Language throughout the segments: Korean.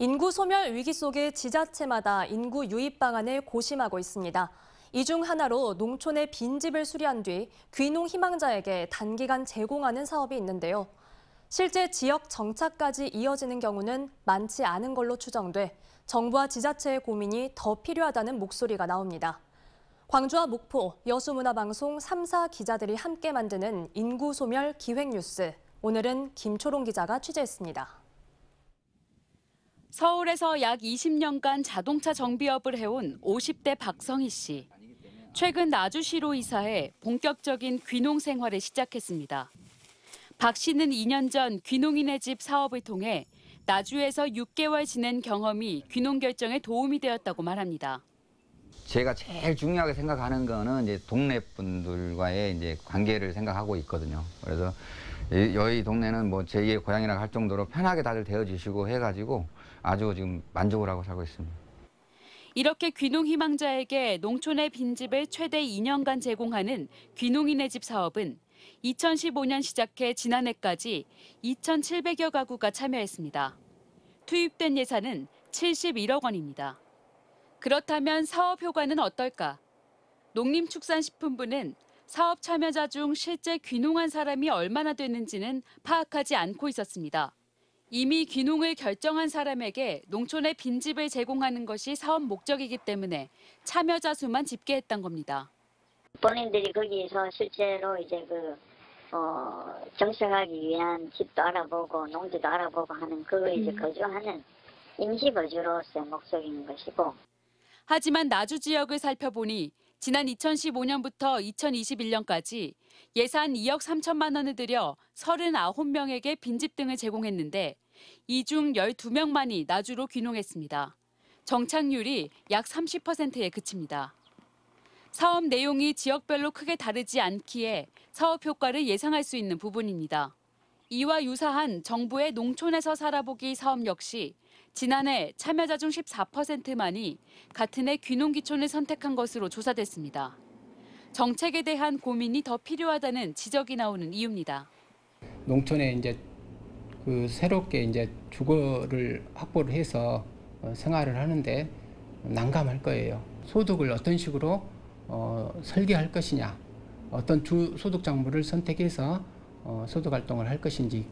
인구 소멸 위기 속에 지자체마다 인구 유입 방안을 고심하고 있습니다. 이 중 하나로 농촌의 빈집을 수리한 뒤 귀농 희망자에게 단기간 제공하는 사업이 있는데요. 실제 지역 정착까지 이어지는 경우는 많지 않은 걸로 추정돼 정부와 지자체의 고민이 더 필요하다는 목소리가 나옵니다. 광주와 목포, 여수문화방송 3사 기자들이 함께 만드는 인구 소멸 기획뉴스. 오늘은 김초롱 기자가 취재했습니다. 서울에서 약 20년간 자동차 정비업을 해온 50대 박성희 씨. 최근 나주시로 이사해 본격적인 귀농 생활을 시작했습니다. 박 씨는 2년 전 귀농인의 집 사업을 통해 나주에서 6개월 지낸 경험이 귀농 결정에 도움이 되었다고 말합니다. 제가 제일 중요하게 생각하는 거는 이제 동네 분들과의 이제 관계를 생각하고 있거든요. 그래서 여기 동네는 뭐 제2의 고향이라고 할 정도로 편하게 다들 대해주시고 해가지고 아주 지금 만족을 하고 살고 있습니다. 이렇게 귀농 희망자에게 농촌의 빈집을 최대 2년간 제공하는 귀농인의 집 사업은 2015년 시작해 지난해까지 2,700여 가구가 참여했습니다. 투입된 예산은 71억 원입니다. 그렇다면 사업 효과는 어떨까? 농림축산식품부는 사업 참여자 중 실제 귀농한 사람이 얼마나 되는지는 파악하지 않고 있었습니다. 이미 귀농을 결정한 사람에게 농촌의 빈집을 제공하는 것이 사업 목적이기 때문에 참여자 수만 집계했던 겁니다. 본인들이 거기서 실제로 이제 정착하기 위한 집도 알아보고 농지도 알아보고 하는 그거 이제 거주하는 임시 거주로서의 목적인 것이고. 하지만 나주 지역을 살펴보니 지난 2015년부터 2021년까지 예산 2억 3천만 원을 들여 39명에게 빈집 등을 제공했는데 이 중 12명만이 나주로 귀농했습니다. 정착률이 약 30%에 그칩니다. 사업 내용이 지역별로 크게 다르지 않기에 사업 효과를 예상할 수 있는 부분입니다. 이와 유사한 정부의 농촌에서 살아보기 사업 역시 지난해 참여자 중 14%만이 같은 해 귀농귀촌을 선택한 것으로 조사됐습니다. 정책에 대한 고민이 더 필요하다는 지적이 나오는 이유입니다. 농촌에 이제 새롭게 이제 주거를 확보를 해서 생활을 하는데 난감할 거예요. 소득을 어떤 식으로 설계할 것이냐, 어떤 소득 작물을 선택해서 소득 활동을 할 것인지.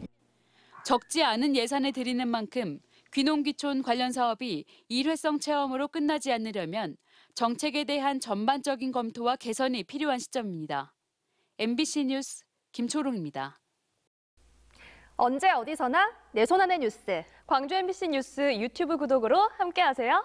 적지 않은 예산을 들이는 만큼 귀농귀촌 관련 사업이 일회성 체험으로 끝나지 않으려면 정책에 대한 전반적인 검토와 개선이 필요한 시점입니다. MBC 뉴스 김초롱입니다. 언제 어디서나 내 손 안의 뉴스. 광주 MBC 뉴스 유튜브 구독으로 함께하세요.